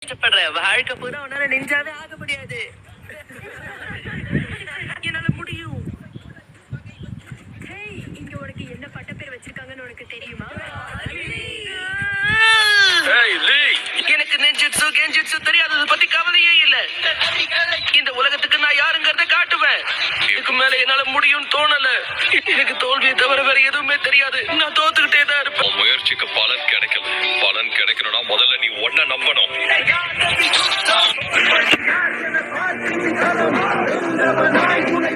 கஷ்டப்படுற வாழ்க்கை பூரா உன்னால நெஞ்சாவே ஆக முடியாது. என்னால முடியும். இங்க உனக்கு என்ன பட்டப்பேர் வச்சிருக்காங்கன்னு உனக்கு தெரியுமா? எனக்கு நெஞ்சிட்சு கெஞ்சிட்சு தெரியாதது பத்தி கவலையே இல்ல. இந்த உலகத்துக்கு நான் யாருங்கிறத காட்டுவேன். இதுக்கு மேல என்னால முடியும்னு தோணல. எனக்கு தோல்வியை தவிர வேற எதுவுமே தெரியாது. நான் தோத்துக்கிட்டே தான் இருப்பேன். முயற்சிக்கு பலன் கிடைக்கல. பலன் கிடைக்கணும்னா முதல்ல நீ ஒன்ன நம்பணும். உன்னை